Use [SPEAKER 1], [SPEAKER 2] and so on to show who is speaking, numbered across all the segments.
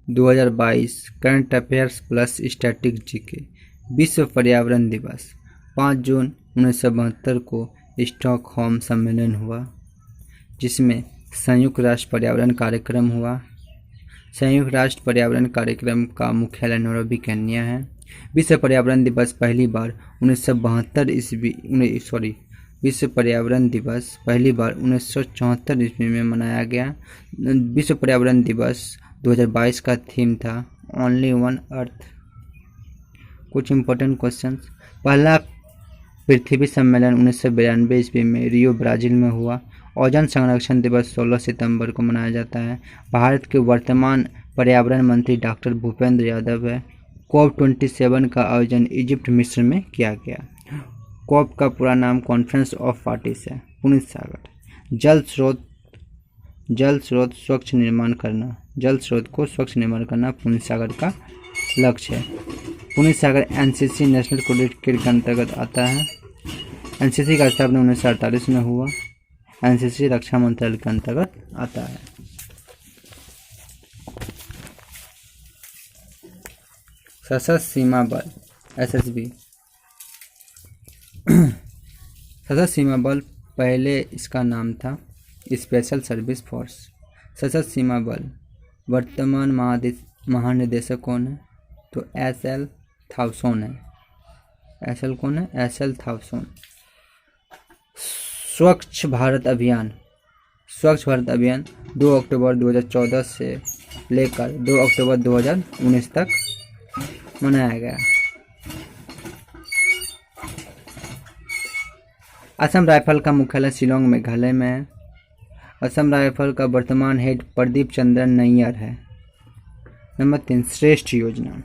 [SPEAKER 1] 2022 current affairs plus static GK. विश्व पर्यावरण दिवस 5 जून 1972 को स्टॉकहोम सम्मेलन हुआ, जिसमें संयुक्त राष्ट्र पर्यावरण कार्यक्रम हुआ। संयुक्त राष्ट्र पर्यावरण कार्यक्रम का मुख्यालय नैरोबी केन्या है। विश्व पर्यावरण दिवस पहली बार 1974 ईस्वी में मनाया गया। विश्व पर्यावरण दिवस 2022 का थीम था ओनली वन अर्थ। कुछ इंपॉर्टेंट क्वेश्चंस। पहला पृथ्वी सम्मेलन 1992 ईस्वी में रियो ब्राजील में हुआ। ओजोन संरक्षण दिवस 16 सितंबर को मनाया जाता है। भारत के वर्तमान पर्यावरण मंत्री डॉक्टर भूपेंद्र यादव है। COP27 का आयोजन इजिप्ट मिस्र में किया गया। COP का पूरा नाम कॉन्फ्रेंस ऑफ पार्टीज है। पुनीत सागर। जल स्रोत स्वच्छ निर्माण करना। जल स्रोत को स्वच्छ निर्माण करना पुनीत सागर का लक्ष्य है। पुनीत सागर NCC नेशनल क्रेडिट के अंतर्गत आता है। NCC का स्थापना 1948 में हुआ। NCC रक्षा मंत्रालय के अंतर्गत आता है। सशस्त्र सीमा बल SSB। सशस्त्र सीमा बल पहले इसका नाम था स्पेशल सर्विस फोर्स। सशस्त्र सीमा बल वर्तमान महानिदेशक कौन है? तो SL थाउसोन है। SL कौन है? SL थाउसोन। स्वच्छ भारत अभियान 2 अक्टूबर 2014 से लेकर 2 अक्टूबर 2019 तक मनाया गया। असम राइफल का मुख्यालय शिलोंग मेघालय में है। असम राइफल का वर्तमान हेड प्रदीप चंद्रन नैयर है। नंबर 3 श्रेष्ठ योजना।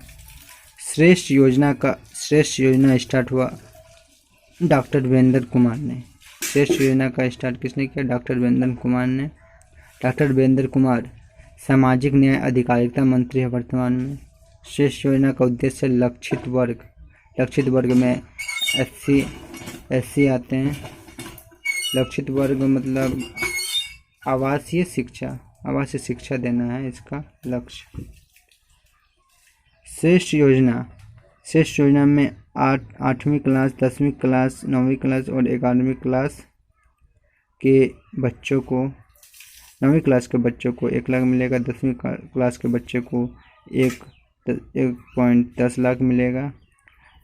[SPEAKER 1] श्रेष्ठ योजना स्टार्ट हुआ डॉक्टर वीरेंद्र कुमार ने। श्रेष्ठ योजना का स्टार्ट किसने किया? डॉक्टर वीरेंद्र कुमार ने। डॉक्टर वीरेंद्र कुमार सामाजिक न्याय अधिकारिता मंत्री है वर्तमान में। श्रेष्ठ योजना का उद्देश्य लक्षित वर्ग में SC आते हैं। लक्षित वर्ग मतलब आवासीय शिक्षा देना है इसका लक्ष्य। श्रेष्ठ योजना में 8वीं क्लास, 10वीं क्लास, 9वीं क्लास और 11वीं क्लास के बच्चों को 9वीं क्लास के बच्चों को 1 लाख मिलेगा। 10वीं क्लास के बच्चे को 1.10 लाख मिलेगा।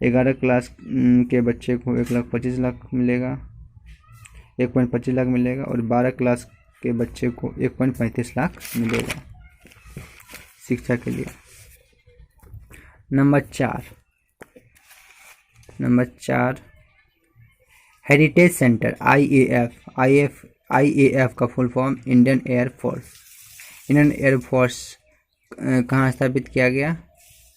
[SPEAKER 1] 11 क्लास के बच्चे को 1,25,00,000 मिलेगा, 1.25 लाख मिलेगा और 12 क्लास के बच्चे को 1.35 लाख मिलेगा शिक्षा के लिए। नंबर 4 हेरिटेज सेंटर IAF का फुल फॉर्म इंडियन एयरफोर्स कहाँ स्थापित किया गया?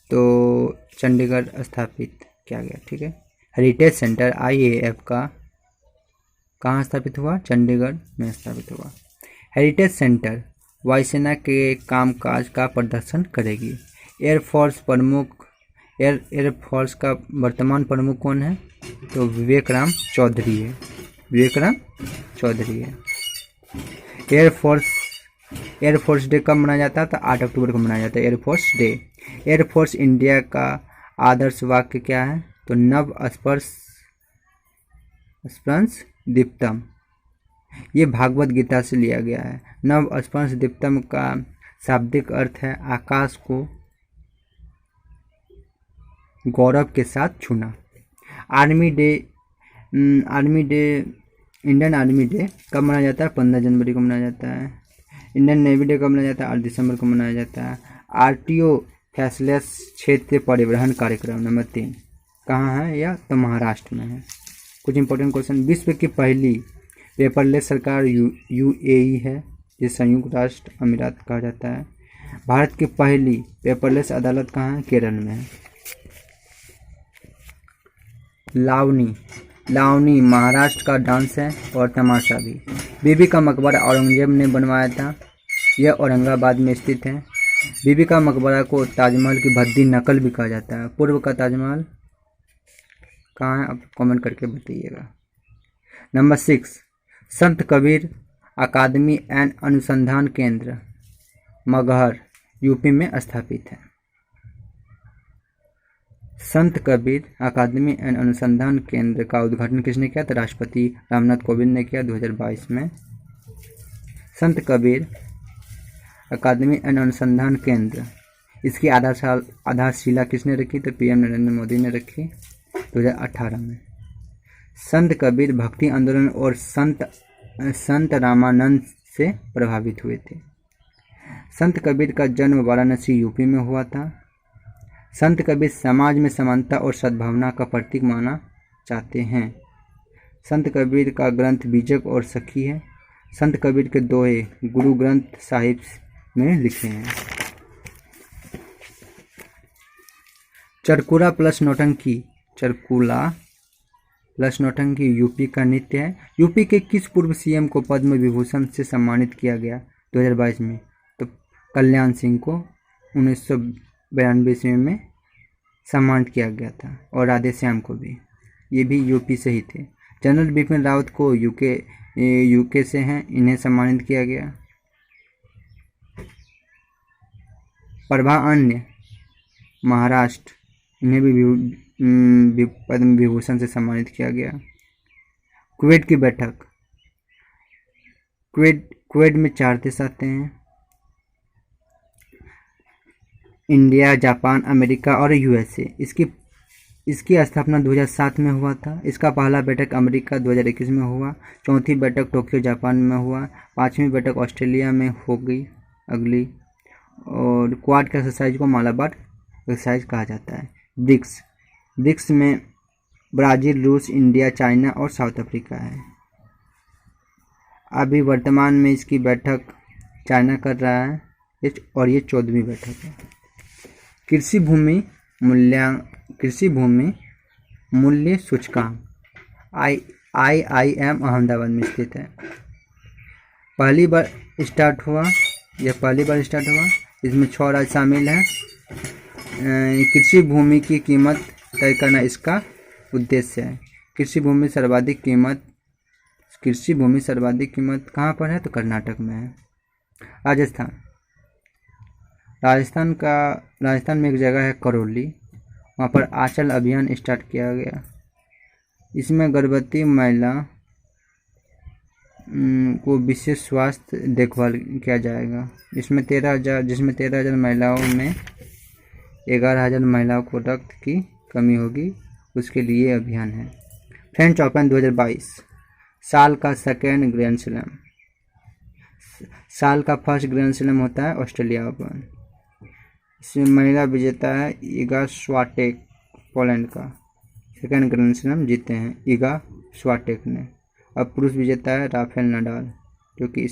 [SPEAKER 1] तो चंडीगढ़ स्थापित किया गया। ठीक है। हेरिटेज सेंटर IAF का कहाँ स्थापित हुआ? चंडीगढ़ में स्थापित हुआ। हेरिटेज सेंटर वायुसेना के कामकाज का प्रदर्शन करेगी। एयरफोर्स का वर्तमान प्रमुख कौन है? तो विवेक राम चौधरी है। एयरफोर्स डे कब मनाया जाता है? तो 8 अक्टूबर को मनाया जाता है एयरफोर्स डे। एयरफोर्स इंडिया का आदर्श वाक्य क्या है? तो नव स्पर्श दीप्तम। ये भागवत गीता से लिया गया है। नव स्पर्श दीप्तम का शाब्दिक अर्थ है आकाश को गौरव के साथ छूना। इंडियन आर्मी डे कब मनाया जाता है? 15 जनवरी को मनाया जाता है। इंडियन नेवी डे कब मनाया जाता है? 8 दिसंबर को मनाया जाता है। RTO फैसलेस क्षेत्रीय परिवहन कार्यक्रम नंबर 3 कहाँ है? या तो महाराष्ट्र में है। कुछ इंपॉर्टेंट क्वेश्चन। विश्व की पहली पेपरलेस सरकार UAE है, जिसे संयुक्त राष्ट्र अमीरात कहा जाता है। भारत की पहली पेपरलेस अदालत कहाँ है? केरल में है। लावनी महाराष्ट्र का डांस है और तमाशा भी। बीबी का मकबरा औरंगजेब ने बनवाया था। यह औरंगाबाद में स्थित है। बीबी का मकबरा को ताजमहल की भद्दी नकल भी कहा जाता है। पूर्व का ताजमहल कहाँ है? आप कमेंट करके बताइएगा। Number 6 Sant Kabir academy and अनुसंधान केंद्र मगहर यूपी में स्थापित है। संत कबीर अकादमी एंड अनुसंधान केंद्र का उद्घाटन किसने किया? तो राष्ट्रपति रामनाथ कोविंद ने किया 2022 में। संत कबीर अकादमी एंड अनुसंधान केंद्र, इसकी आधारशिला किसने रखी? तो पीएम नरेंद्र मोदी ने रखी 2018 में। संत कबीर भक्ति आंदोलन और संत रामानंद से प्रभावित हुए थे। संत कबीर का जन्म वाराणसी यूपी में हुआ था। संत कबीर समाज में समानता और सद्भावना का प्रतीक माना जाते हैं। संत कबीर का ग्रंथ बीजक और सखी है। संत कबीर के दोहे गुरु ग्रंथ साहिब में लिखे हैं। चरकुला प्लस नौटंकी, चरकुला प्लस नौटंकी यूपी का नृत्य है। यूपी के किस पूर्व सीएम को पद्म विभूषण से सम्मानित किया गया 2022 में? तो कल्याण सिंह को 1992 ईस्वी में सम्मानित किया गया था, और राधे श्याम को भी, ये भी यूपी से ही थे। जनरल बिपिन रावत को यूके से हैं, इन्हें सम्मानित किया गया। प्रभा अन्य महाराष्ट्र, इन्हें भी पद्म विभूषण से सम्मानित किया गया। कुवैत की बैठक, कुवैत में 4 देश आते हैं, इंडिया, जापान, अमेरिका और यूएसए। इसकी स्थापना 2007 में हुआ था। इसका पहला बैठक अमेरिका 2021 में हुआ। चौथी बैठक टोक्यो जापान में हुआ। 5वीं बैठक ऑस्ट्रेलिया में होगी अगली। और क्वाड के एक्सरसाइज को मालाबार एक्सरसाइज कहा जाता है। ब्रिक्स में ब्राज़ील, रूस, इंडिया, चाइना और साउथ अफ्रीका है। अभी वर्तमान में इसकी बैठक चाइना कर रहा है, और ये 14वीं बैठक है। कृषि भूमि मूल्य सूचकांक IIM अहमदाबाद में स्थित है। पहली बार स्टार्ट हुआ। इसमें 6 राज्य शामिल हैं। कृषि भूमि की कीमत तय करना इसका उद्देश्य है। कृषि भूमि सर्वाधिक कीमत कहाँ पर है? तो कर्नाटक में है। राजस्थान में एक जगह है करौली, वहाँ पर आंचल अभियान स्टार्ट किया गया। इसमें गर्भवती महिला को विशेष स्वास्थ्य देखभाल किया जाएगा। जिसमें 13,000 महिलाओं में 11,000 महिलाओं को रक्त की कमी होगी, उसके लिए अभियान है। फ्रेंच ओपन 2022 साल का सेकेंड ग्रैंड स्लैम। साल का फर्स्ट ग्रैंड स्लैम होता है ऑस्ट्रेलिया ओपन। इसमें महिला विजेता है इगा स्वाटेक, पोलैंड का। सेकेंड ग्रैंड स्लैम जीते हैं इगा स्वाटेक ने। अब पुरुष विजेता है राफेल नडाल, जो कि